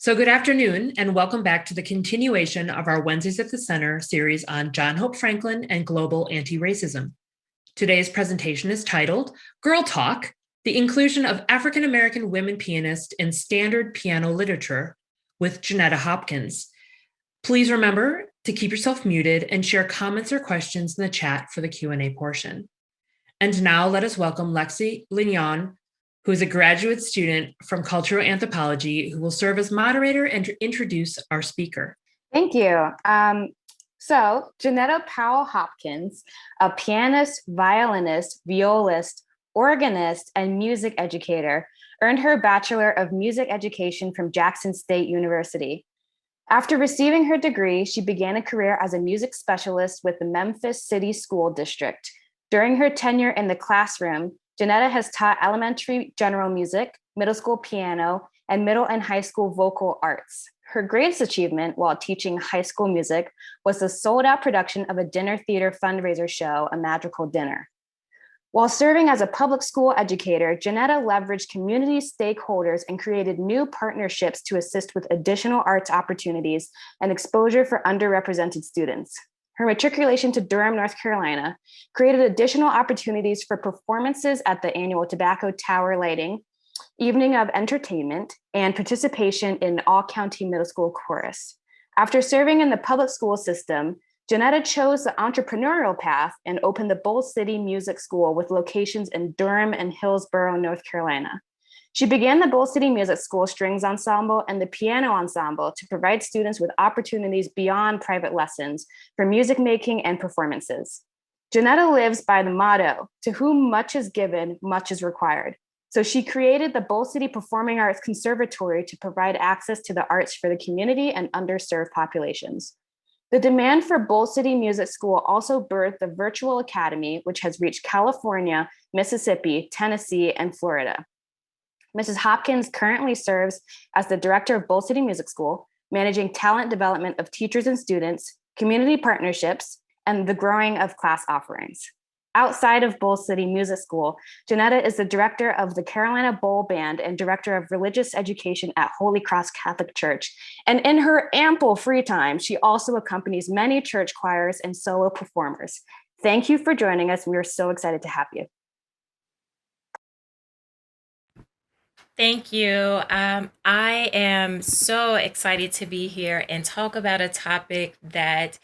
So, good afternoon, and welcome back to the continuation of our Wednesdays at the Center series on John Hope Franklin and global anti-racism. Today's presentation is titled Girl Talk, the inclusion of African American women pianists in standard piano literature with Jeanetta Hopkins. Please remember to keep yourself muted and share comments or questions in the chat for the Q&A portion. And now let us welcome Lexi Ligon, who is a graduate student from Cultural Anthropology, who will serve as moderator and introduce our speaker. Thank you. So Jeanetta Powell Hopkins, a pianist, violinist, violist, organist, and music educator, earned her Bachelor of Music Education from Jackson State University. After receiving her degree, she began a career as a music specialist with the Memphis City School District. During her tenure in the classroom, Jeanetta has taught elementary general music, middle school piano, and middle and high school vocal arts. Her greatest achievement while teaching high school music was the sold-out production of a dinner theater fundraiser show, A Magical Dinner. While serving as a public school educator, Jeanetta leveraged community stakeholders and created new partnerships to assist with additional arts opportunities and exposure for underrepresented students. Her matriculation to Durham, North Carolina, created additional opportunities for performances at the annual Tobacco Tower Lighting, Evening of Entertainment, and participation in All-County Middle School Chorus. After serving in the public school system, Jeanetta chose the entrepreneurial path and opened the Bold City Music School with locations in Durham and Hillsborough, North Carolina. She began the Bold City Music School Strings Ensemble and the Piano Ensemble to provide students with opportunities beyond private lessons for music making and performances. Jeanetta lives by the motto, "To whom much is given, much is required." So she created the Bold City Performing Arts Conservatory to provide access to the arts for the community and underserved populations. The demand for Bold City Music School also birthed the Virtual Academy, which has reached California, Mississippi, Tennessee, and Florida. Mrs. Hopkins currently serves as the director of Bold City Music School, managing talent development of teachers and students, community partnerships, and the growing of class offerings. Outside of Bold City Music School, Jeanetta is the director of the Carolina Bowl Band and director of religious education at Holy Cross Catholic Church. And in her ample free time, she also accompanies many church choirs and solo performers. Thank you for joining us. We are so excited to have you. Thank you. I am so excited to be here and talk about a topic that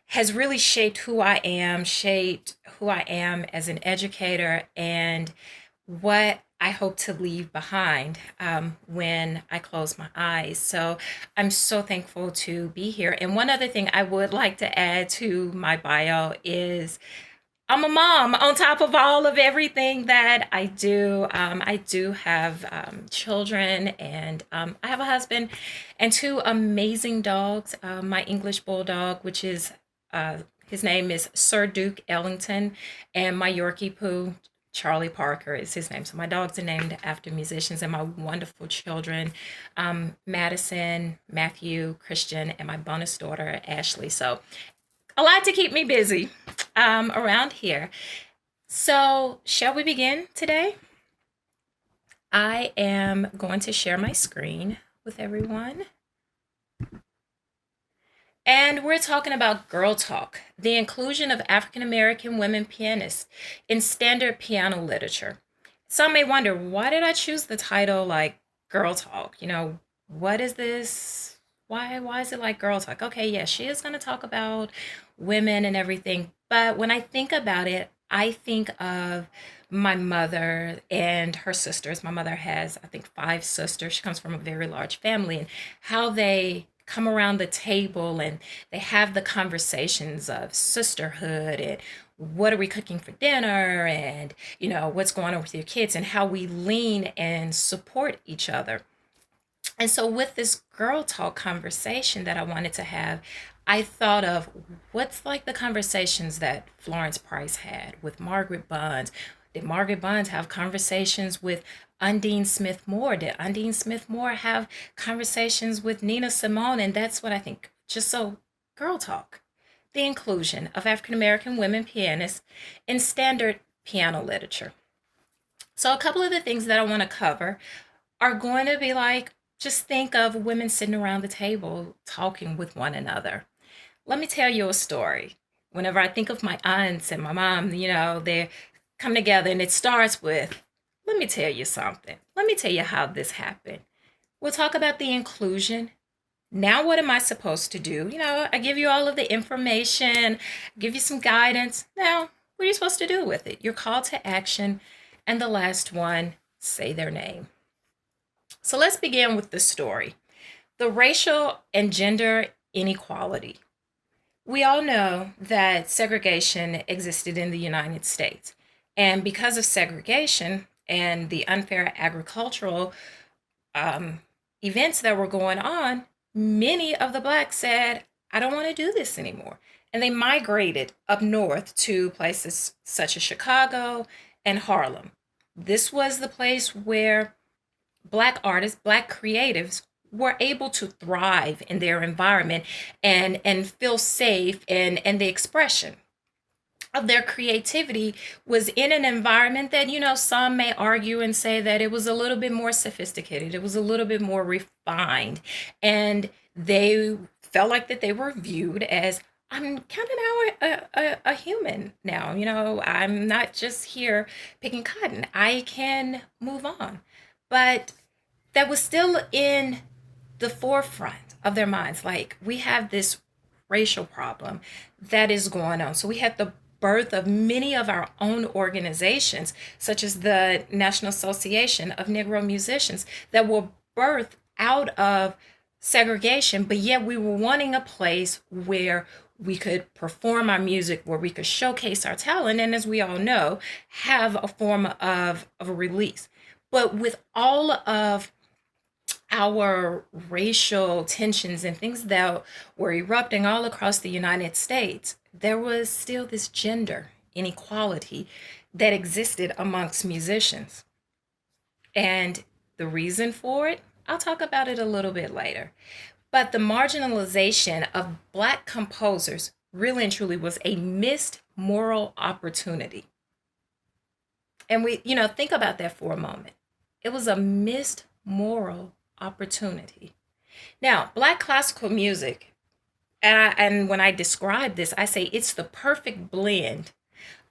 has really shaped who I am as an educator, and what I hope to leave behind when I close my eyes. So I'm so thankful to be here. And one other thing I would like to add to my bio is I'm a mom on top of all of everything that I do. I do have children, and I have a husband and two amazing dogs. My English Bulldog, which is his name is Sir Duke Ellington, and my Yorkie Poo, Charlie Parker, is his name. So my dogs are named after musicians, and my wonderful children, Madison, Matthew, Christian, and my bonus daughter, Ashley. So a lot to keep me busy around here. So shall we begin today? I am going to share my screen with everyone. And we're talking about Girl Talk, the inclusion of African American women pianists in standard piano literature. Some may wonder, why did I choose the title like Girl Talk? What is this? Why is it like Girl Talk? Okay, yeah, she is going to talk about women and everything. But when I think about it, I think of my mother and her sisters. My mother has, I think, 5 sisters. She comes from a very large family, and how they come around the table and they have the conversations of sisterhood and what are we cooking for dinner, and what's going on with your kids, and how we lean and support each other. And so with this Girl Talk conversation that I wanted to have, I thought of what's like the conversations that Florence Price had with Margaret Bonds. Did Margaret Bonds have conversations with Undine Smith Moore? Did Undine Smith Moore have conversations with Nina Simone? And that's what I think. Just so, Girl Talk, the inclusion of African American women pianists in standard piano literature. So a couple of the things that I want to cover are going to be like Just think of women sitting around the table talking with one another. Let me tell you a story. Whenever I think of my aunts and my mom, they come together and it starts with, let me tell you something. Let me tell you how this happened. We'll talk about the inclusion. Now, what am I supposed to do? I give you all of the information, give you some guidance. Now, what are you supposed to do with it? Your call to action. And the last one, say their name. So let's begin with the story. The racial and gender inequality. We all know that segregation existed in the United States. And because of segregation and the unfair agricultural events that were going on, many of the Blacks said, I don't want to do this anymore. And they migrated up north to places such as Chicago and Harlem. This was the place where Black artists, Black creatives were able to thrive in their environment and feel safe, and the expression of their creativity was in an environment that, some may argue and say that it was a little bit more sophisticated, it was a little bit more refined, and they felt like that they were viewed as, I'm kind of now a human now, I'm not just here picking cotton, I can move on. But that was still in the forefront of their minds. Like, we have this racial problem that is going on. So we had the birth of many of our own organizations, such as the National Association of Negro Musicians, that were birthed out of segregation, but yet we were wanting a place where we could perform our music, where we could showcase our talent, and as we all know, have a form of a release. But with all of our racial tensions and things that were erupting all across the United States, there was still this gender inequality that existed amongst musicians. And the reason for it, I'll talk about it a little bit later. But the marginalization of Black composers really and truly was a missed moral opportunity. And we, think about that for a moment. It was a missed moral opportunity. Now, Black classical music, and when I describe this, I say it's the perfect blend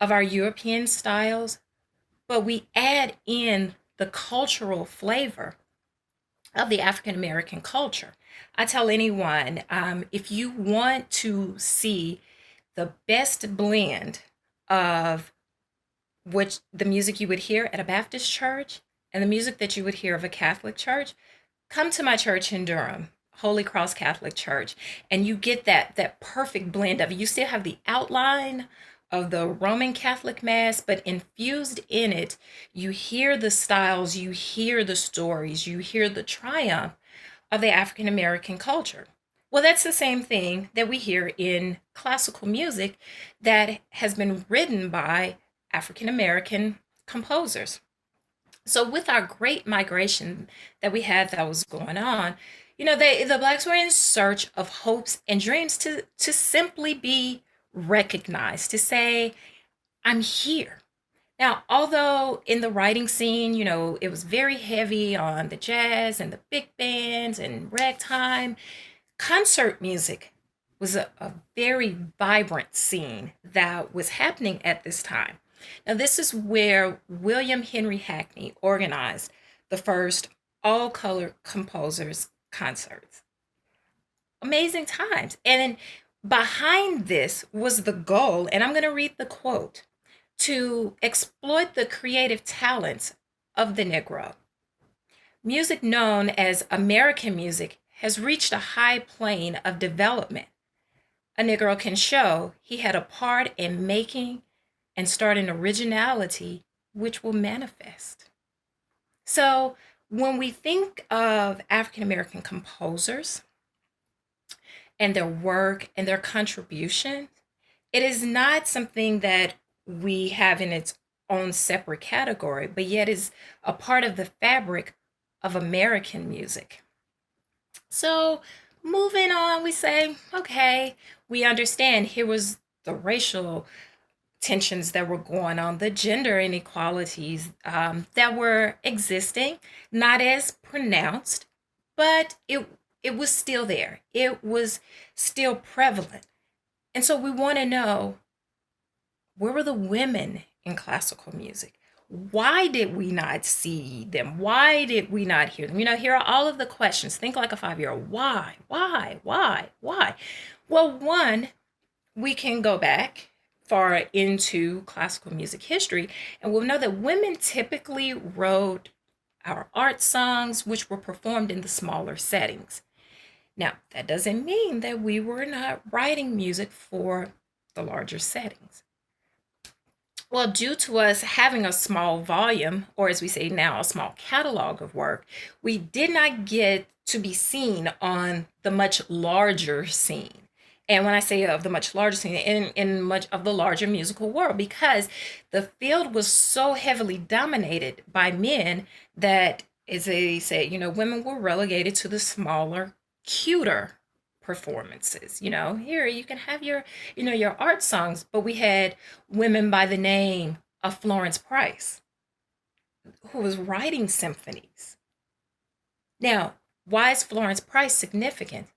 of our European styles, but we add in the cultural flavor of the African American culture. I tell anyone, if you want to see the best blend of which the music you would hear at a Baptist church and the music that you would hear of a Catholic church, come to my church in Durham, Holy Cross Catholic Church, and you get that perfect blend of it. You still have the outline of the Roman Catholic Mass, but infused in it, you hear the styles, you hear the stories, you hear the triumph of the African American culture. Well, that's the same thing that we hear in classical music that has been written by African American composers. So with our great migration that we had that was going on, the Blacks were in search of hopes and dreams to simply be recognized, to say, I'm here. Now, although in the writing scene, it was very heavy on the jazz and the big bands and ragtime, concert music was a very vibrant scene that was happening at this time. Now, this is where William Henry Hackney organized the first all color composers concerts. Amazing times. And behind this was the goal, and I'm going to read the quote, to exploit the creative talents of the Negro. Music known as American music has reached a high plane of development. A Negro can show he had a part in making and start an originality which will manifest. So when we think of African American composers and their work and their contribution, it is not something that we have in its own separate category, but yet is a part of the fabric of American music. So moving on, we say, okay, we understand here was the racial tensions that were going on, the gender inequalities that were existing, not as pronounced, but it was still there. It was still prevalent. And so we want to know, where were the women in classical music? Why did we not see them? Why did we not hear them? Here are all of the questions. Think like a 5-year-old. Why? Why? Why? Why? Well, one, we can go back far into classical music history, and we'll know that women typically wrote our art songs, which were performed in the smaller settings. Now, that doesn't mean that we were not writing music for the larger settings. Well, due to us having a small volume, or as we say now, a small catalog of work, we did not get to be seen on the much larger scene. And when I say of the much larger scene, in much of the larger musical world, because the field was so heavily dominated by men that, as they say, women were relegated to the smaller, cuter performances. Here you can have your art songs, but we had women by the name of Florence Price who was writing symphonies. Now, why is Florence Price significant?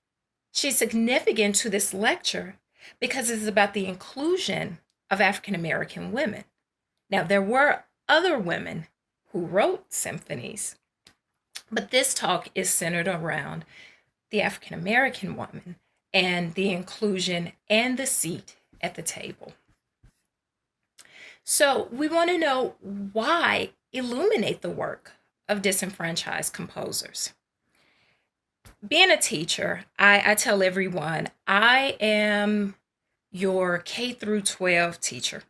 She's significant to this lecture because it's about the inclusion of African American women. Now, there were other women who wrote symphonies, but this talk is centered around the African American woman and the inclusion and the seat at the table. So we want to know, why illuminate the work of disenfranchised composers? Being a teacher, I tell everyone, I am your K through 12 teacher.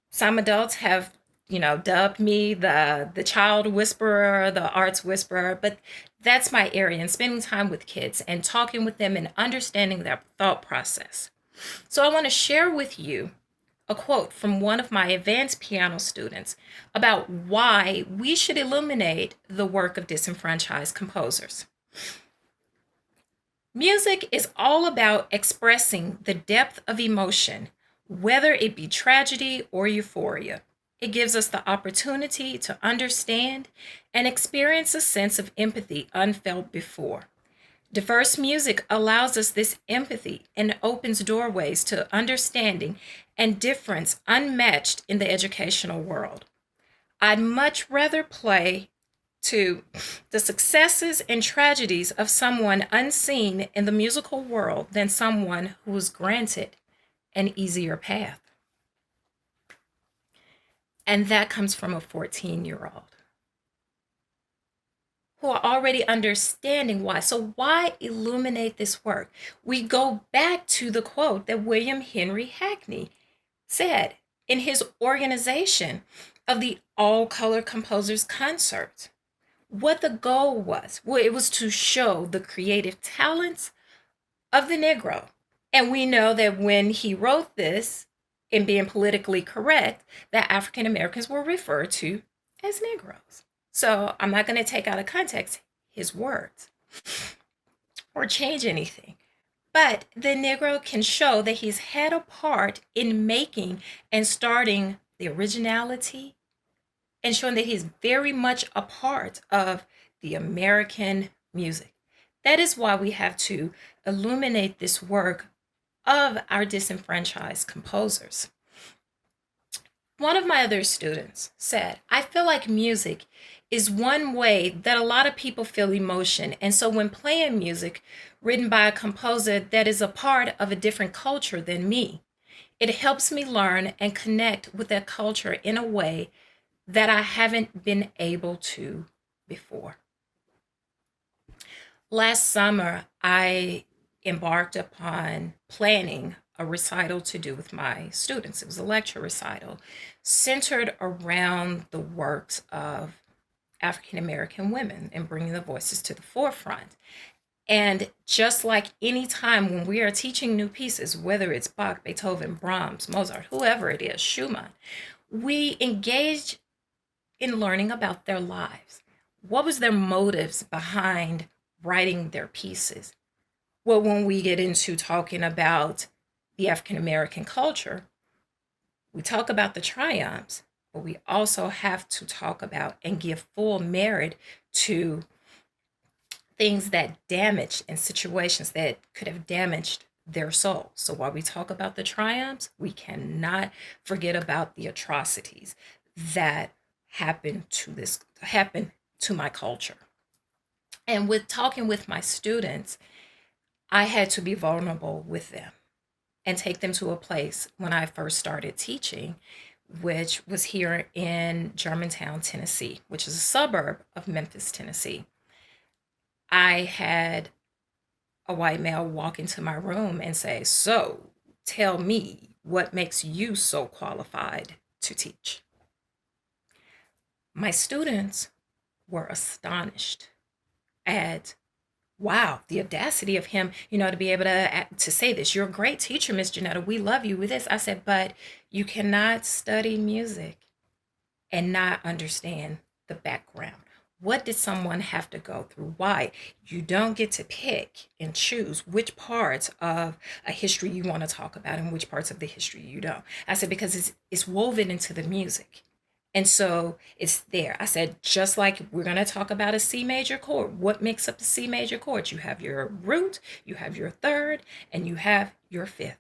Some adults have dubbed me the child whisperer, the arts whisperer, but that's my area, and spending time with kids and talking with them and understanding their thought process. So I want to share with you a quote from one of my advanced piano students about why we should illuminate the work of disenfranchised composers. Music is all about expressing the depth of emotion, whether it be tragedy or euphoria. It gives us the opportunity to understand and experience a sense of empathy unfelt before. Diverse music allows us this empathy and opens doorways to understanding and difference unmatched in the educational world. I'd much rather play to the successes and tragedies of someone unseen in the musical world than someone who was granted an easier path. And that comes from a 14-year-old who are already understanding why. So why illuminate this work? We go back to the quote that William Henry Hackney said in his organization of the All Color Composers Concert. What the goal was, well, it was to show the creative talents of the Negro. And we know that when he wrote this, in being politically correct, that African Americans were referred to as Negroes. So I'm not going to take out of context his words or change anything. But the Negro can show that he's had a part in making and starting the originality and showing that he's very much a part of the American music. That is why we have to illuminate this work of our disenfranchised composers. One of my other students said, I feel like music is one way that a lot of people feel emotion. And so when playing music written by a composer that is a part of a different culture than me, it helps me learn and connect with that culture in a way that I haven't been able to before. Last summer, I embarked upon planning a recital to do with my students. It was a lecture recital centered around the works of African American women and bringing the voices to the forefront. And just like any time when we are teaching new pieces, whether it's Bach, Beethoven, Brahms, Mozart, whoever it is, Schumann, we engage in learning about their lives. What was their motives behind writing their pieces? Well, when we get into talking about the African American culture, we talk about the triumphs, but we also have to talk about and give full merit to things that damaged and situations that could have damaged their soul. So while we talk about the triumphs, we cannot forget about the atrocities that happened to my culture. And with talking with my students, I had to be vulnerable with them and take them to a place when I first started teaching, which was here in Germantown, Tennessee, which is a suburb of Memphis, Tennessee. I had a white male walk into my room and say, "So, tell me what makes you so qualified to teach." My students were astonished at, wow, the audacity of him, to be able to say this. "You're a great teacher, Miss Jeanetta. We love you with this." I said, "But you cannot study music and not understand the background. What did someone have to go through? Why? You don't get to pick and choose which parts of a history you want to talk about and which parts of the history you don't." I said, because it's woven into the music. And so it's there. I said, just like we're going to talk about a C major chord, what makes up the C major chord? You have your root, you have your third, and you have your fifth.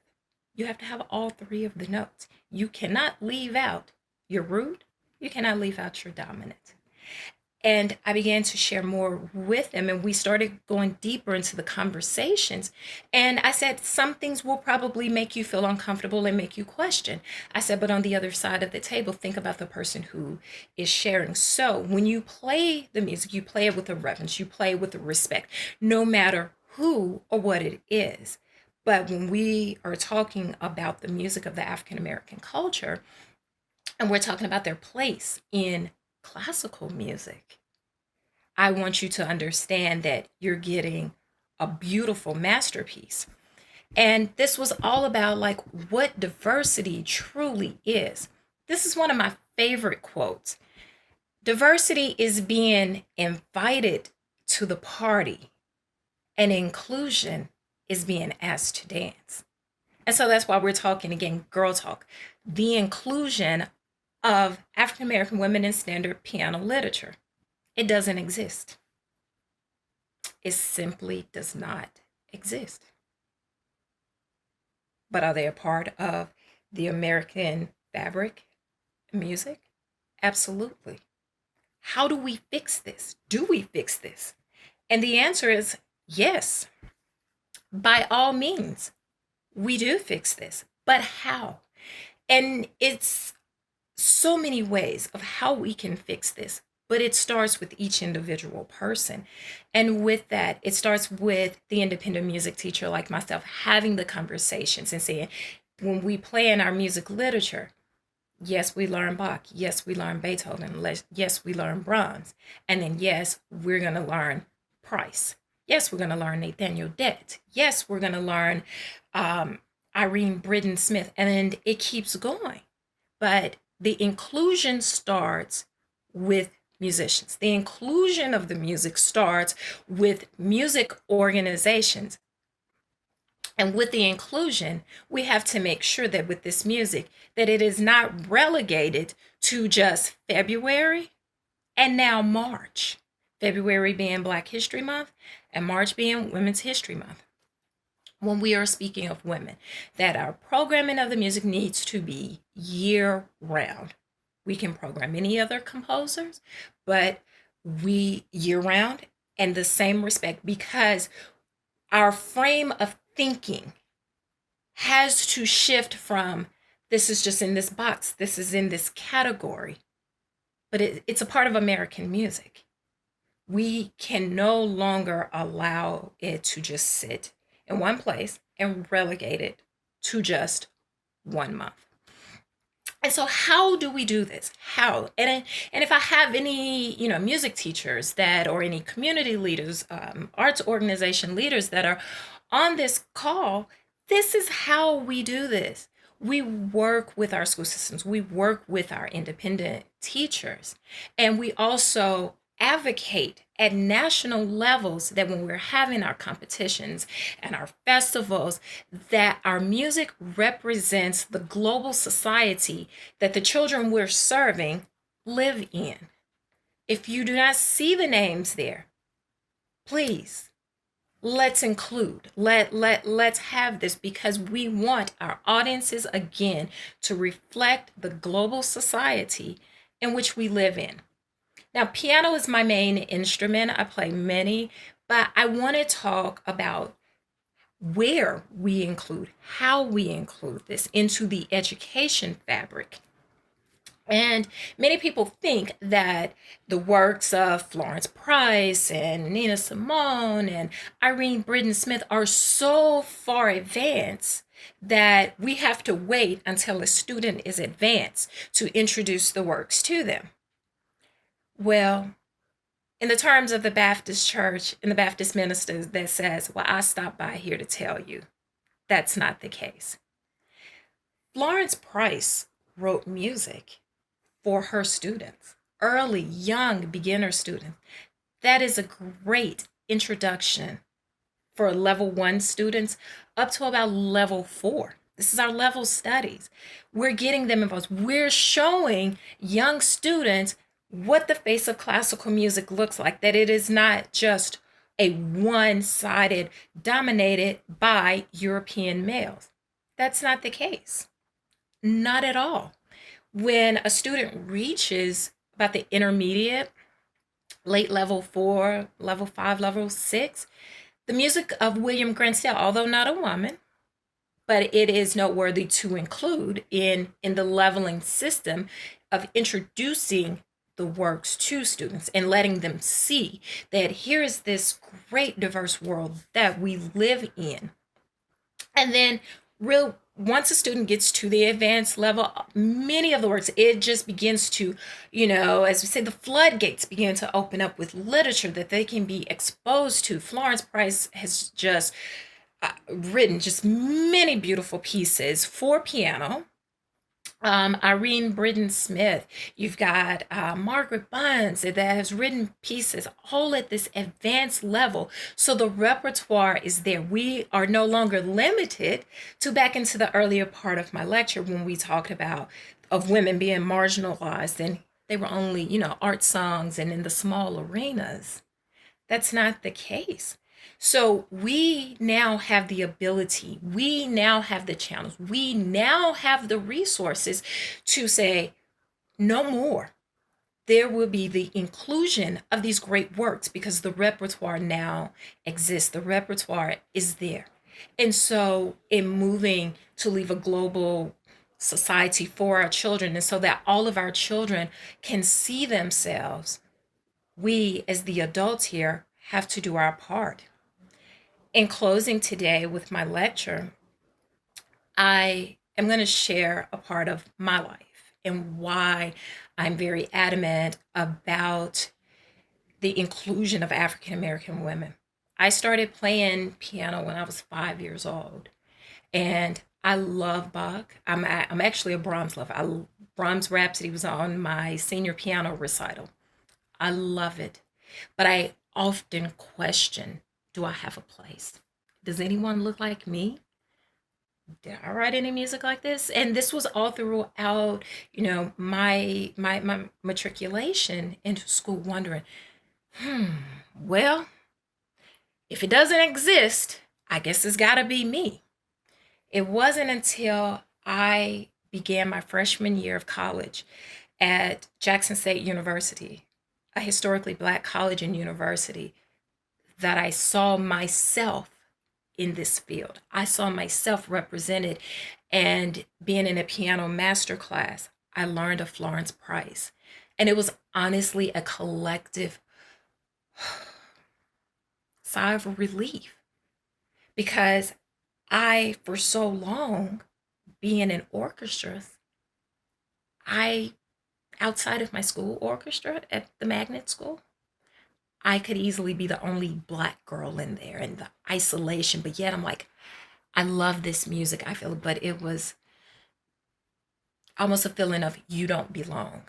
You have to have all three of the notes. You cannot leave out your root, you cannot leave out your dominant. And I began to share more with them, and we started going deeper into the conversations. And I said, some things will probably make you feel uncomfortable and make you question. I said, but on the other side of the table, think about the person who is sharing. So when you play the music, you play it with a reverence, you play it with a respect, no matter who or what it is. But when we are talking about the music of the African American culture, and we're talking about their place in classical music, I want you to understand that you're getting a beautiful masterpiece. And this was all about like what diversity truly is. This is one of my favorite quotes. Diversity is being invited to the party, and inclusion is being asked to dance. And so that's why we're talking again, girl talk, the inclusion of African American women in standard piano literature. It doesn't exist. It simply does not exist. But are they a part of the American fabric music? Absolutely. How do we fix this? Do we fix this? And the answer is yes. By all means, we do fix this. But how? And it's so many ways of how we can fix this, but it starts with each individual person. And with that, it starts with the independent music teacher like myself having the conversations and saying, when we play in our music literature, yes, we learn Bach. Yes, we learn Beethoven. Yes, we learn Brahms. And then, yes, we're going to learn Price. Yes, we're going to learn Nathaniel Dett. Yes, we're going to learn Irene Britton Smith. And then it keeps going. But the inclusion starts with musicians. The inclusion of the music starts with music organizations. And with the inclusion, we have to make sure that with this music, that it is not relegated to just February and now March. February being Black History Month and March being Women's History Month. When we are speaking of women, that our programming of the music needs to be year round. We can program any other composers, but we year round, and the same respect, because our frame of thinking has to shift from this is just in this box, this is in this category, but it's a part of American music. We can no longer allow it to just sit in one place and relegate it to just 1 month. And so how do we do this? How? And if I have any, music teachers that, or any community leaders, arts organization leaders that are on this call, this is how we do this. We work with our school systems. We work with our independent teachers. And we also advocate at national levels that when we're having our competitions and our festivals, that our music represents the global society that the children we're serving live in. If you do not see the names there, Please, let's include. Let's have this because we want our audiences again to reflect the global society in which we live in. Now, piano is my main instrument. I play many, but I want to talk about where we include, how we include this into the education fabric. And many people think that the works of Florence Price and Nina Simone and Irene Britton Smith are so far advanced that we have to wait until a student is advanced to introduce the works to them. Well, in the terms of the Baptist church and the Baptist ministers that says, well, I stopped by here to tell you, that's not the case. Florence Price wrote music for her students, early, young beginner students. That is a great introduction for level 1 students up to about level 4. This is our level studies. We're getting them involved. We're showing young students what the face of classical music looks like, that it is not just a one-sided, dominated by European males. That's not the case. Not at all. When a student reaches about the intermediate, late level 4, level 5, level 6, the music of William Granstell, although not a woman, but it is noteworthy to include in the leveling system of introducing the works to students and letting them see that here is this great diverse world that we live in. And then once a student gets to the advanced level, many of the works, it just begins to, as we say, the floodgates begin to open up with literature that they can be exposed to. Florence Price has just written just many beautiful pieces for piano. Irene Britton Smith, you've got Margaret Bonds that has written pieces all at this advanced level. So the repertoire is there. We are no longer limited to back into the earlier part of my lecture when we talked about of women being marginalized and they were only, art songs and in the small arenas. That's not the case. So we now have the ability, we now have the channels, we now have the resources to say, no more. There will be the inclusion of these great works because the repertoire now exists. The repertoire is there. And so in moving to leave a global society for our children and so that all of our children can see themselves, we as the adults here have to do our part. In closing today with my lecture, I am going to share a part of my life and why I'm very adamant about the inclusion of African American women. I started playing piano when I was 5 years old, and I love Bach. I'm actually a Brahms lover. Brahms Rhapsody was on my senior piano recital. I love it, but I often question, do I have a place? Does anyone look like me? Did I write any music like this? And this was all throughout, my matriculation into school, wondering, well, if it doesn't exist, I guess it's got to be me. It wasn't until I began my freshman year of college at Jackson State University, a historically Black college and university, that I saw myself in this field. I saw myself represented, and being in a piano masterclass, I learned of Florence Price. And it was honestly a collective sigh of relief because I, for so long, being in orchestras, outside of my school orchestra at the magnet school, I could easily be the only Black girl in there and the isolation, but yet I'm like, I love this music. I feel it, but it was almost a feeling of you don't belong.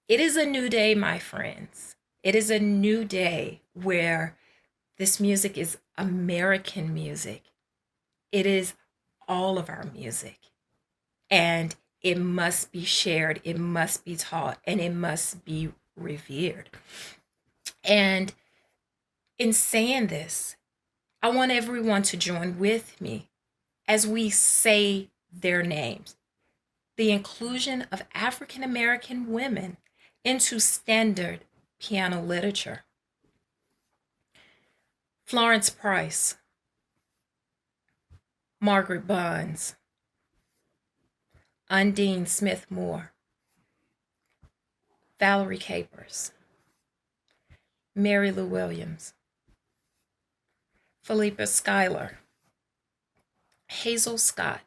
It is a new day, my friends. It is a new day where this music is American music. It is all of our music. And it must be shared, it must be taught, and it must be revered. And In saying this, I want everyone to join with me as we say their names. The inclusion of African American women into standard piano literature. Florence Price, Margaret Bonds, Undine Smith Moore, Valerie Capers, Mary Lou Williams, Phillipa Schuyler, Hazel Scott,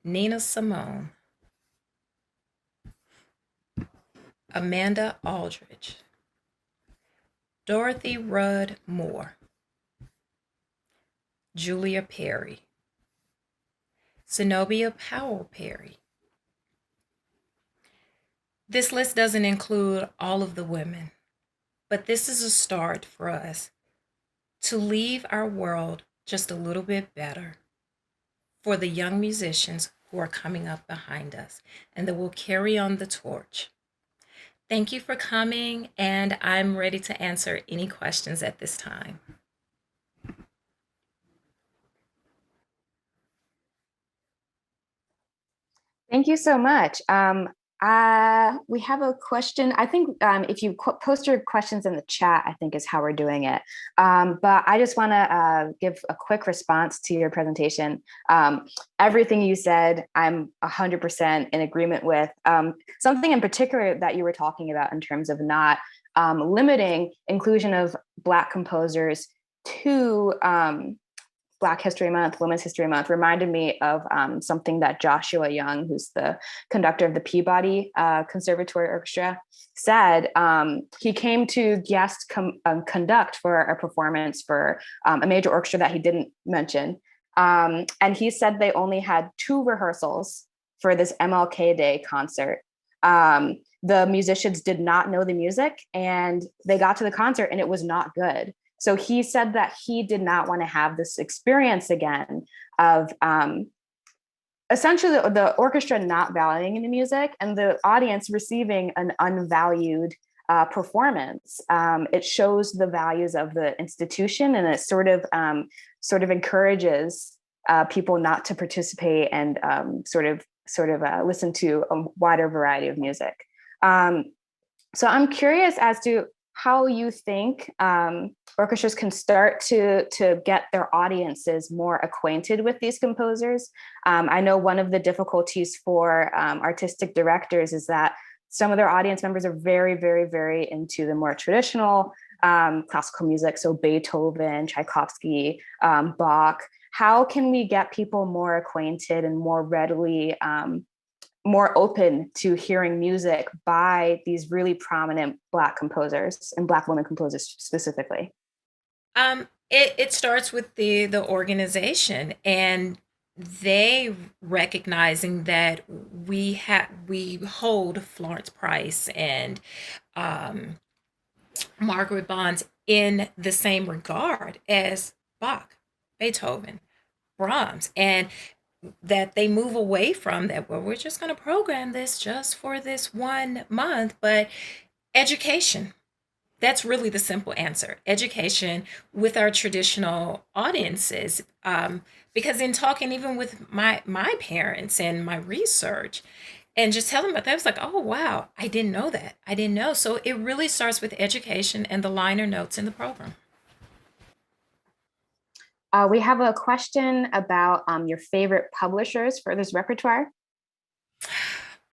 Nina Simone, Amanda Aldridge, Dorothy Rudd Moore, Julia Perry, Zenobia Powell Perry. This list doesn't include all of the women, but this is a start for us to leave our world just a little bit better for the young musicians who are coming up behind us and that will carry on the torch. Thank you for coming, and I'm ready to answer any questions at this time. Thank you so much. We have a question. I think if you post your questions in the chat, I think is how we're doing it. But I just want to give a quick response to your presentation. Everything you said, I'm 100% in agreement with. Something in particular that you were talking about in terms of not limiting inclusion of Black composers to Black History Month, Women's History Month, reminded me of something that Joshua Young, who's the conductor of the Peabody Conservatory Orchestra, said. He came to guest conduct for a performance for a major orchestra that he didn't mention. And he said they only had 2 rehearsals for this MLK Day concert. The musicians did not know the music, and they got to the concert and it was not good. So he said that he did not want to have this experience again of essentially the orchestra not valuing the music and the audience receiving an unvalued performance. It shows the values of the institution, and it sort of encourages people not to participate and sort of listen to a wider variety of music. So I'm curious as to how you think orchestras can start to get their audiences more acquainted with these composers. I know one of the difficulties for artistic directors is that some of their audience members are very, very, very into the more traditional classical music, so Beethoven, Tchaikovsky, Bach. How can we get people more acquainted and more readily more open to hearing music by these really prominent Black composers and Black women composers specifically? It starts with the organization and they recognizing that we hold Florence Price and Margaret Bonds in the same regard as Bach, Beethoven, Brahms, and that they move away from that. Well, we're just going to program this just for this 1 month, but education. That's really the simple answer. Education with our traditional audiences. Because in talking even with my parents and my research and just telling them about that, I was like, oh, wow, I didn't know that. I didn't know. So it really starts with education and the liner notes in the program. We have a question about your favorite publishers for this repertoire.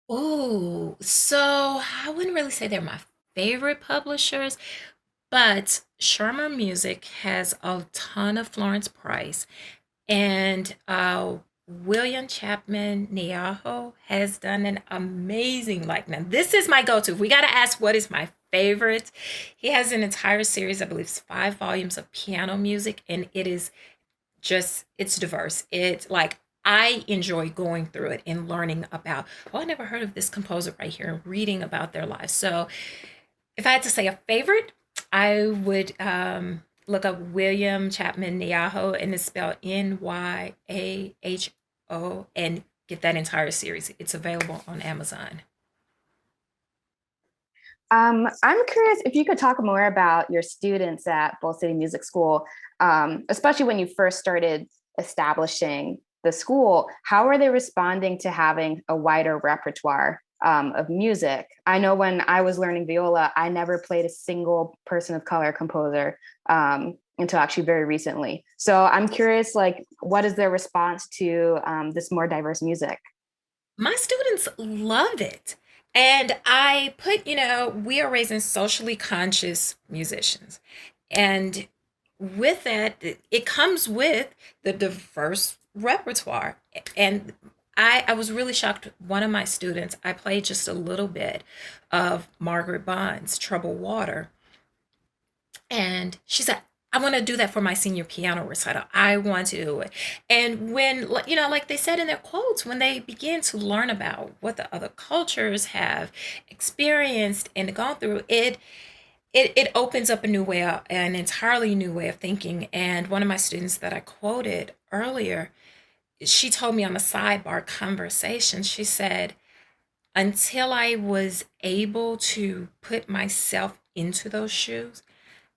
Oh, so I wouldn't really say they're my favorite publishers, but Shermer Music has a ton of Florence Price, and William Chapman Niaho has done an amazing, like, now this is my go-to. We got to ask what is my favorite. He has an entire series, I believe it's 5 volumes of piano music, and it is just, it's diverse. It's like I enjoy going through it and learning about, oh, I never heard of this composer right here, and reading about their lives. So if I had to say a favorite, I would look up William Chapman Niaho, and it's spelled Nyaho, and get that entire series. It's available on Amazon. I'm curious if you could talk more about your students at Bull City Music School, especially when you first started establishing the school. How are they responding to having a wider repertoire of music? I know when I was learning viola, I never played a single person of color composer until actually very recently. So I'm curious, like, what is their response to this more diverse music? My students love it. And I put, we are raising socially conscious musicians. And with that, it comes with the diverse repertoire. And I was really shocked. One of my students, I played just a little bit of Margaret Bonds' Troubled Water. And she said, I want to do that for my senior piano recital. I want to do it. And when, like they said in their quotes, when they begin to learn about what the other cultures have experienced and gone through, it opens up a new way, an entirely new way of thinking. And one of my students that I quoted earlier, she told me on a sidebar conversation, she said, until I was able to put myself into those shoes,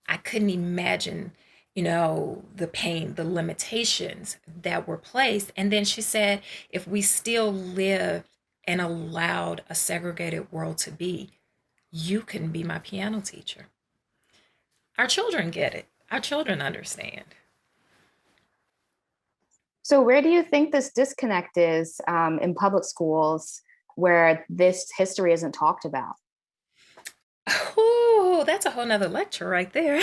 I couldn't imagine, the pain, the limitations that were placed. And then she said, if we still lived and allowed a segregated world to be, you can be my piano teacher. Our children get it. Our children understand. So, where do you think this disconnect is in public schools where this history isn't talked about? Oh, that's a whole nother lecture right there.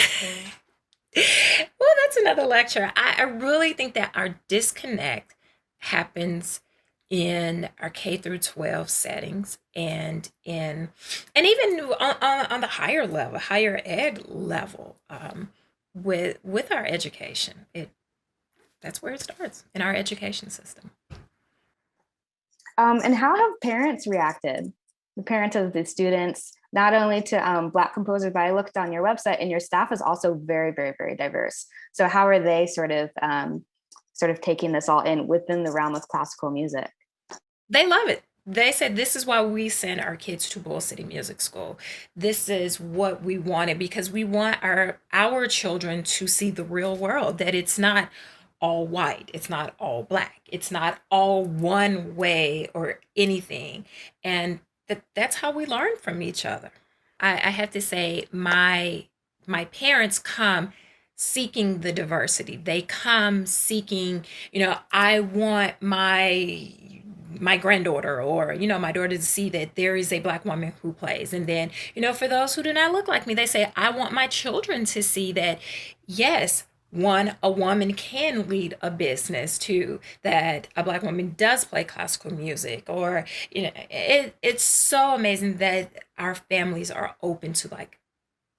Well, that's another lecture. I really think that our disconnect happens in our K through 12 settings and even on the higher level, higher ed level, with our education. That's where it starts in our education system. And how have parents reacted? The parents of the students, not only to Black composers, but I looked on your website, and your staff is also very, very, very diverse. So how are they sort of taking this all in within the realm of classical music? They love it. They said this is why we send our kids to Bull City Music School. This is what we wanted because we want our children to see the real world, that it's not all white, it's not all black, it's not all one way or anything. And that's how we learn from each other. I have to say my parents come seeking the diversity. They come seeking, I want my granddaughter or my daughter to see that there is a Black woman who plays. And then for those who do not look like me, they say I want my children to see that yes, a woman can lead a business too, that a Black woman does play classical music, or it's so amazing that our families are open to, like,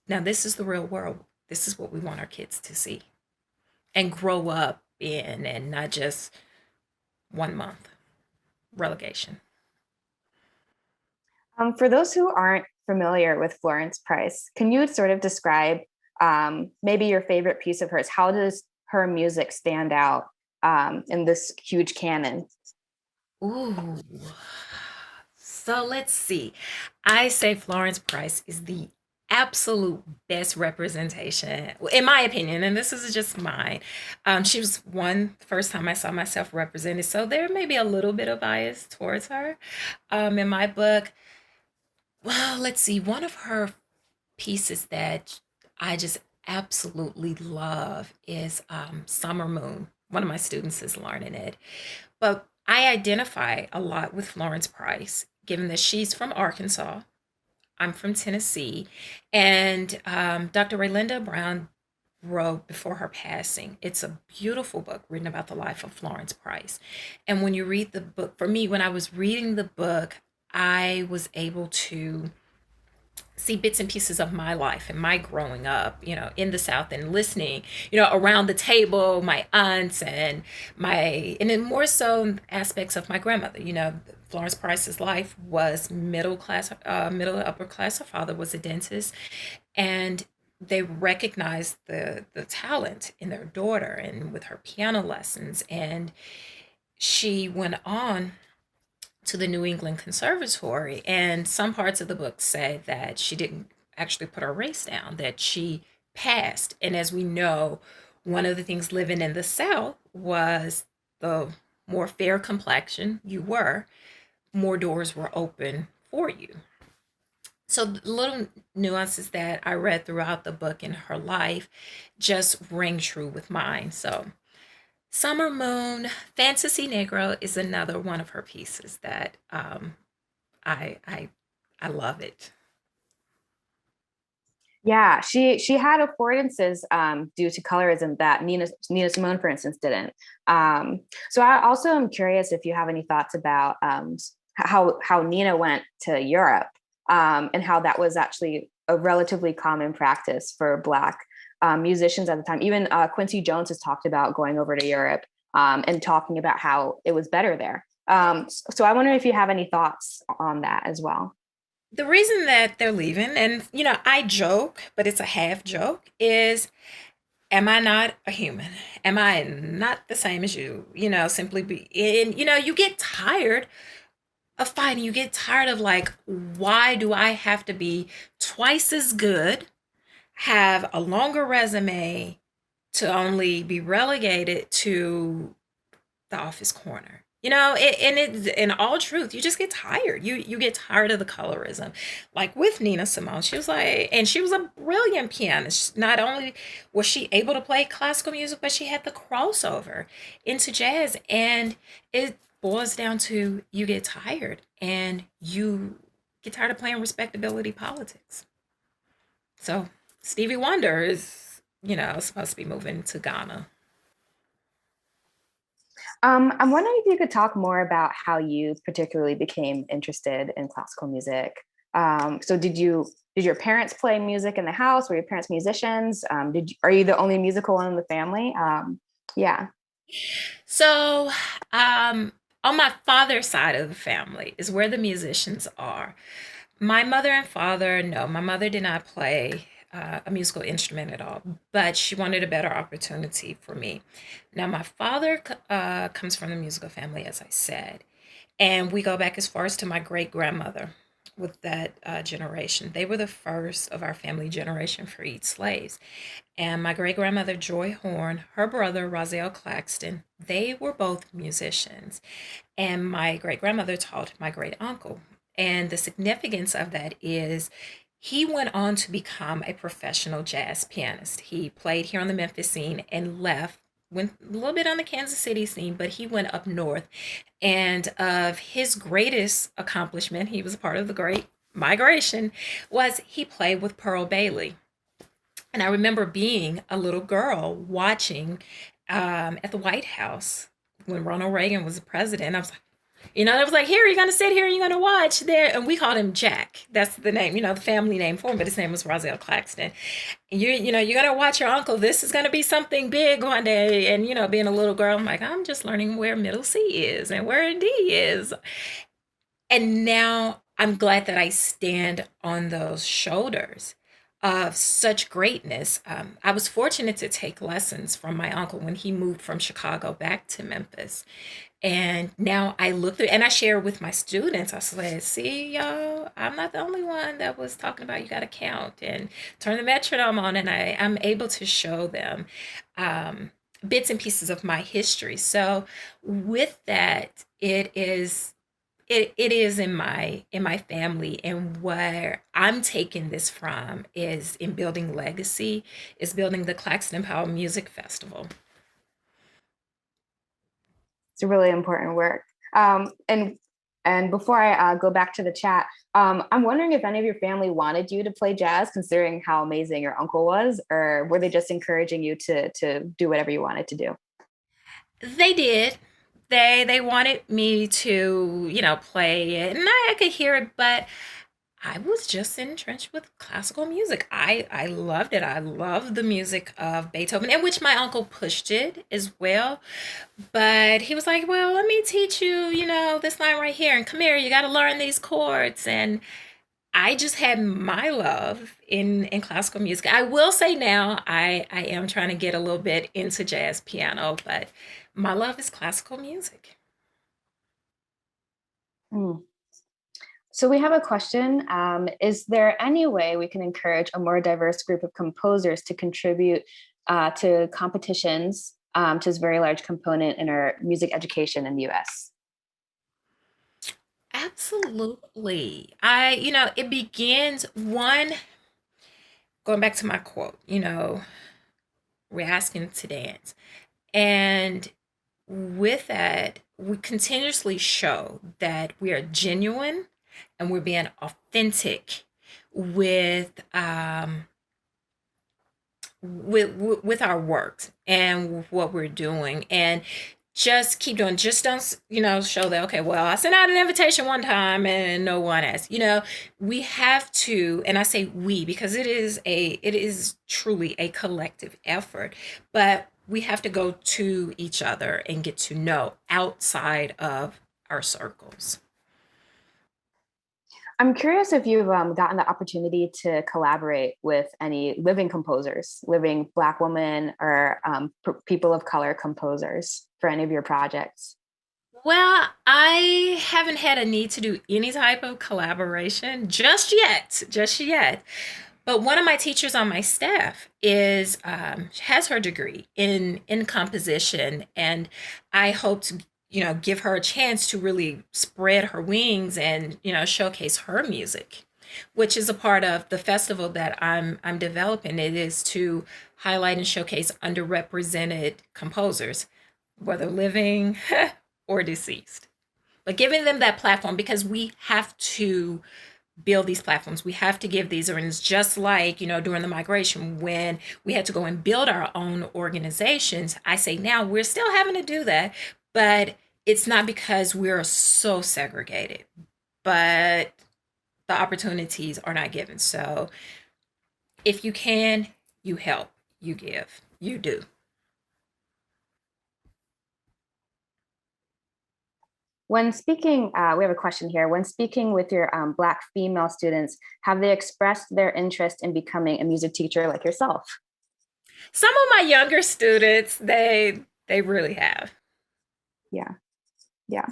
now this is the real world, this is what we want our kids to see and grow up in, and not just 1 month relegation. For those who aren't familiar with Florence Price, can you sort of describe maybe your favorite piece of hers? How does her music stand out in this huge canon? Ooh. So let's see. I say Florence Price is the absolute best representation, in my opinion, and this is just mine. She was the first time I saw myself represented, so there may be a little bit of bias towards her in my book. Well, let's see. One of her pieces that I just absolutely love is Summer Moon. One of my students is learning it. But I identify a lot with Florence Price, given that she's from Arkansas. I'm from Tennessee. And Dr. Raylinda Brown wrote before her passing. It's a beautiful book written about the life of Florence Price. And when you read the book, for me, when I was reading the book, I was able to see bits and pieces of my life and my growing up, in the South, and listening, around the table, my aunts and then more so aspects of my grandmother. Florence Price's life was middle class, middle upper class. Her father was a dentist, and they recognized the talent in their daughter and with her piano lessons. And she went on to the New England Conservatory. And some parts of the book say that she didn't actually put her race down, that she passed. And as we know, one of the things living in the South was the more fair complexion you were, more doors were open for you. So little nuances that I read throughout the book in her life just ring true with mine. So Summer Moon, Fantasy Negro is another one of her pieces that I I I love it. Yeah, she had affordances due to colorism that Nina Simone, for instance, didn't. So I also am curious if you have any thoughts about how Nina went to Europe, and how that was actually a relatively common practice for Black musicians at the time. Even Quincy Jones has talked about going over to Europe, and talking about how it was better there. So I wonder if you have any thoughts on that as well. The reason that they're leaving, and I joke, but it's a half joke, is am I not a human? Am I not the same as you? Simply be, and you get tired of fighting. You get tired of like, why do I have to be twice as good, have a longer resume to only be relegated to the office corner? And it in all truth, you just get tired. You get tired of the colorism. Like with Nina Simone, she was like, and she was a brilliant pianist. Not only was she able to play classical music, but she had the crossover into jazz. And it boils down to you get tired and you get tired of playing respectability politics. So Stevie Wonder is, supposed to be moving to Ghana. I'm wondering if you could talk more about how you particularly became interested in classical music. So did your parents play music in the house? Were your parents musicians? Are you the only musical one in the family? Yeah. So, on my father's side of the family is where the musicians are. My mother and father, no, my mother did not play a musical instrument at all, but she wanted a better opportunity for me. Now, my father comes from the musical family, as I said, and we go back as far as to my great grandmother with that generation. They were the first of our family generation freed slaves. And my great grandmother, Joy Horn, her brother, Roselle Claxton, they were both musicians. And my great grandmother taught my great uncle. And the significance of that is he went on to become a professional jazz pianist. He played here on the Memphis scene and left, went a little bit on the Kansas City scene, but he went up north. And of his greatest accomplishment, he was a part of the Great Migration, was he played with Pearl Bailey. And I remember being a little girl watching at the White House when Ronald Reagan was the president. I was like, here, you're going to sit here, you're going to watch there. And we called him Jack. That's the name, the family name for him, but his name was Roselle Claxton. And you're going to watch your uncle. This is going to be something big one day. And, being a little girl, I'm like, I'm just learning where middle C is and where D is. And now I'm glad that I stand on those shoulders of such greatness. I was fortunate to take lessons from my uncle when he moved from Chicago back to Memphis. And now I look through and I share with my students. I said, see, y'all, I'm not the only one that was talking about you got to count and turn the metronome on. And I'm able to show them bits and pieces of my history. So with that, it is in my family, and where I'm taking this from is in building legacy, is building the Claxton Powell Music Festival. It's a really important work. And before I go back to the chat, I'm wondering if any of your family wanted you to play jazz, considering how amazing your uncle was, or were they just encouraging you to do whatever you wanted to do? They did. They wanted me to, play it, and I could hear it, but I was just entrenched with classical music. I loved it. I loved the music of Beethoven, in which my uncle pushed it as well. But he was like, "Well, let me teach you, this line right here, and come here. You got to learn these chords." And I just had my love in classical music. I will say now I am trying to get a little bit into jazz piano, but my love is classical music. Mm. So we have a question. Is there any way we can encourage a more diverse group of composers to contribute to competitions, to this very large component in our music education in the US? Absolutely. It begins one, going back to my quote, we're asking to dance. And with that, we continuously show that we are genuine and we're being authentic with with our work and what we're doing, and just keep doing. Just don't show that, okay, well, I sent out an invitation one time and no one asked. We have to, and I say we because it is truly a collective effort, but we have to go to each other and get to know outside of our circles. I'm curious if you've gotten the opportunity to collaborate with any living composers, living Black women or people of color composers for any of your projects. Well, I haven't had a need to do any type of collaboration just yet, just yet. But one of my teachers on my staff is has her degree in composition, and I hope to give her a chance to really spread her wings and showcase her music, which is a part of the festival that I'm developing. It is to highlight and showcase underrepresented composers, whether living or deceased, but giving them that platform, because we have to build these platforms. We have to give these, and it's just like, during the migration when we had to go and build our own organizations. I say now we're still having to do that, but it's not because we're so segregated, but the opportunities are not given. So if you can, you help, you give, you do. When speaking, we have a question here. When speaking with your Black female students, have they expressed their interest in becoming a music teacher like yourself? Some of my younger students, they really have. Yeah, yeah.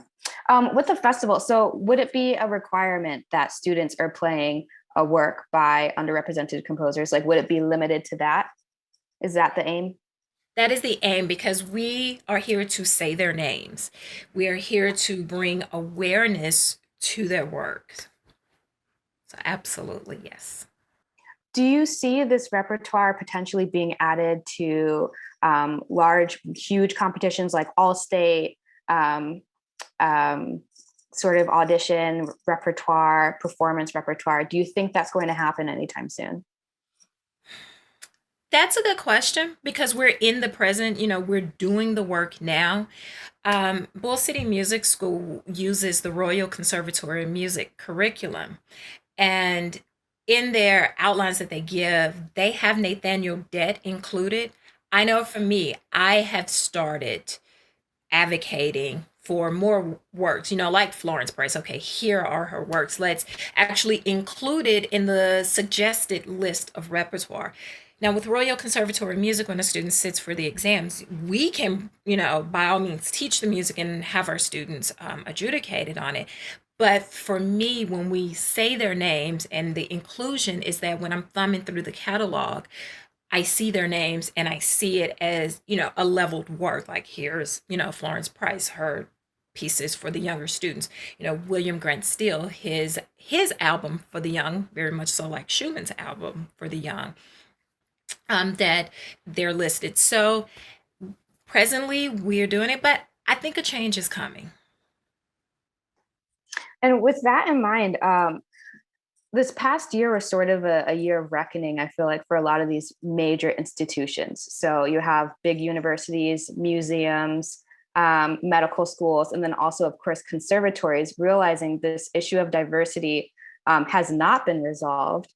With the festival, so would it be a requirement that students are playing a work by underrepresented composers? Like, would it be limited to that? Is that the aim? That is the aim, because we are here to say their names. We are here to bring awareness to their work. So, absolutely, yes. Do you see this repertoire potentially being added to large, huge competitions like All-State, um, um, sort of audition repertoire, performance repertoire? Do you think that's going to happen anytime soon? That's a good question, because we're in the present, we're doing the work now. Bull City Music School uses the Royal Conservatory of Music curriculum. And in their outlines that they give, they have Nathaniel Dett included. I know for me, I have started advocating for more works, like Florence Price. Okay, here are her works. Let's actually include it in the suggested list of repertoire. Now, with Royal Conservatory of Music, when a student sits for the exams, we can, by all means, teach the music and have our students adjudicated on it. But for me, when we say their names, and the inclusion is that when I'm thumbing through the catalog, I see their names and I see it as, a leveled work. Like, here's, Florence Price, her pieces for the younger students. William Grant Still, his album for the young, very much so like Schumann's album for the young, that they're listed. So presently we're doing it, but I think a change is coming. And with that in mind, this past year was sort of a year of reckoning, I feel like, for a lot of these major institutions. So you have big universities, museums, medical schools, and then also, of course, conservatories, realizing this issue of diversity has not been resolved.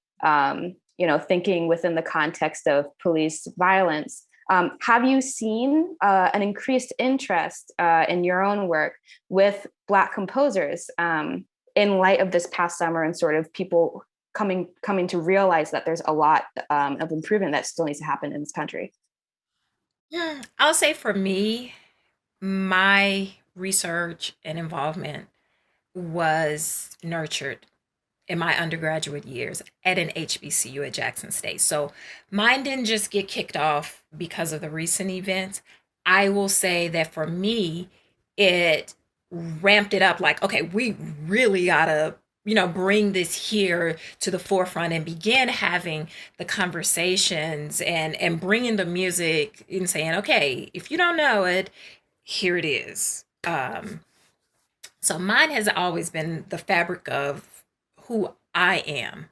Thinking within the context of police violence. Have you seen an increased interest in your own work with Black composers in light of this past summer, and sort of people coming to realize that there's a lot of improvement that still needs to happen in this country? I'll say for me, my research and involvement was nurtured in my undergraduate years at an HBCU at Jackson State. So mine didn't just get kicked off because of the recent events. I will say that for me, it ramped it up like, okay, we really gotta, bring this here to the forefront and begin having the conversations and bringing the music and saying, okay, if you don't know it, here it is. So mine has always been the fabric of who I am.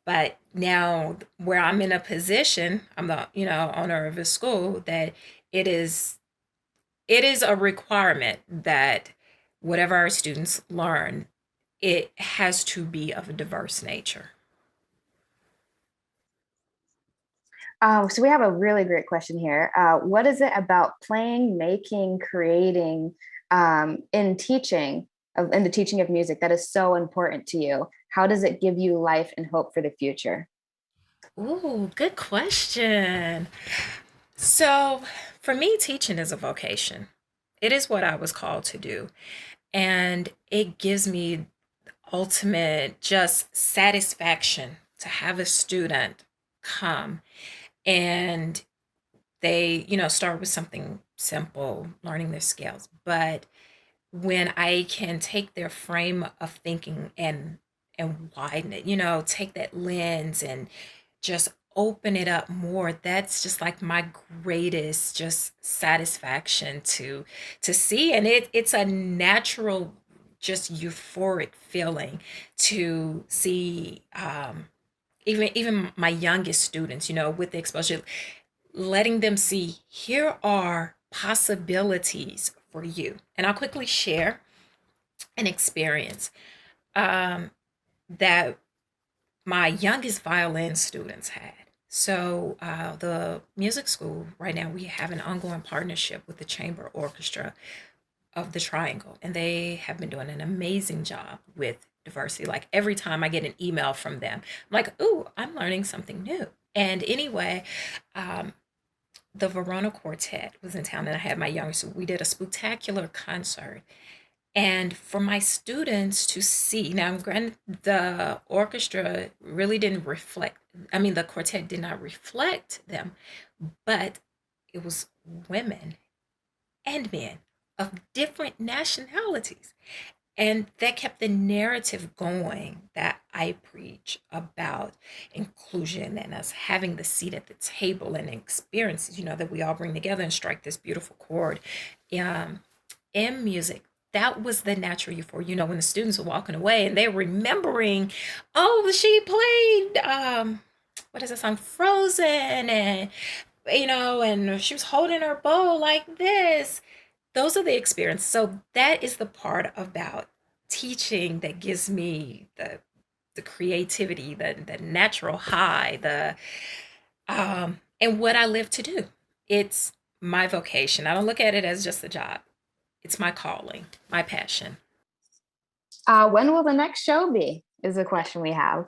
But now where I'm in a position, I'm the, owner of a school that it is it is a requirement that whatever our students learn, it has to be of a diverse nature. So we have a really great question here. What is it about playing, making, creating in the teaching of music that is so important to you? How does it give you life and hope for the future? Ooh, good question. So, for me, teaching is a vocation. It is what I was called to do. And it gives me ultimate just satisfaction to have a student come and they, start with something simple, learning their scales. But when I can take their frame of thinking and widen it, take that lens and just open it up more, that's just like my greatest just satisfaction to see. And it's a natural just euphoric feeling to see even my youngest students, with the exposure, letting them see here are possibilities for you. And I'll quickly share an experience um, that my youngest violin students had. So, the music school right now, we have an ongoing partnership with the chamber orchestra of the Triangle, and they have been doing an amazing job with diversity. Like every time I get an email from them, I'm like, "Ooh, I'm learning something new." And anyway, um, the Verona Quartet was in town, and I had my youngest. We did a spectacular concert, and for my students to see now, granted, the orchestra really didn't reflect. I mean, the quartet did not reflect them, but it was women and men of different nationalities. And that kept the narrative going that I preach about inclusion and us having the seat at the table and experiences, that we all bring together and strike this beautiful chord. Um, in music, that was the natural euphoria, when the students were walking away and they're remembering, oh, she played, what is that song, Frozen, and, and she was holding her bow like this. Those are the experience. So that is the part about teaching that gives me the creativity, the natural high, the and what I live to do. It's my vocation. I don't look at it as just a job. It's my calling, my passion. When will the next show be? Is a question we have.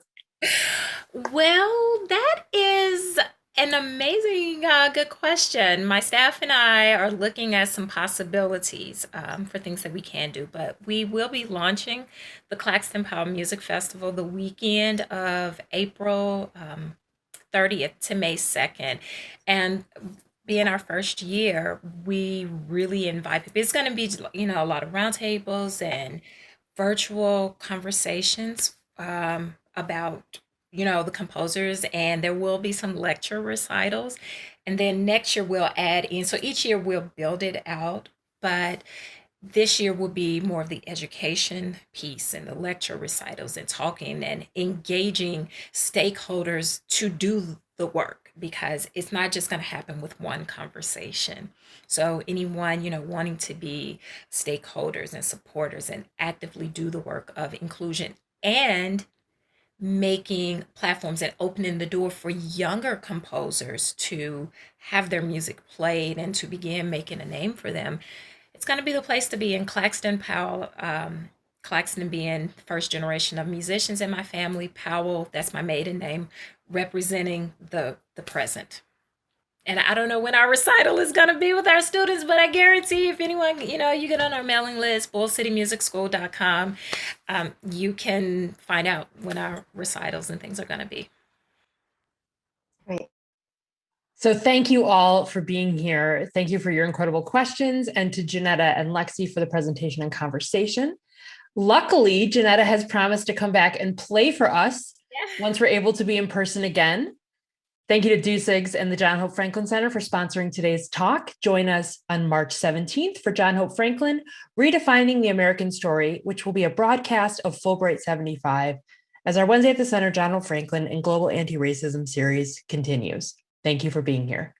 Well, that is an amazing, good question. My staff and I are looking at some possibilities for things that we can do, but we will be launching the Claxton Powell Music Festival the weekend of April 30th to May 2nd. And being our first year, we really invite people. It's going to be, a lot of roundtables and virtual conversations about the composers, and there will be some lecture recitals, and then next year we'll add in, so each year we'll build it out, but this year will be more of the education piece and the lecture recitals and talking and engaging stakeholders to do the work, because it's not just going to happen with one conversation. So anyone, wanting to be stakeholders and supporters and actively do the work of inclusion and making platforms and opening the door for younger composers to have their music played and to begin making a name for them, it's going to be the place to be. In Claxton Powell, Claxton being first generation of musicians in my family, Powell, that's my maiden name, representing the present. And I don't know when our recital is going to be with our students, but I guarantee if anyone, you get on our mailing list, bullcitymusicschool.com, you can find out when our recitals and things are going to be. Great. So thank you all for being here. Thank you for your incredible questions, and to Jeanetta and Lexi for the presentation and conversation. Luckily, Jeanetta has promised to come back and play for us once we're able to be in person again. Thank you to DUSIGS and the John Hope Franklin Center for sponsoring today's talk. Join us on March 17th for John Hope Franklin, Redefining the American Story, which will be a broadcast of Fulbright 75 as our Wednesday at the Center John Hope Franklin and Global Anti-Racism series continues. Thank you for being here.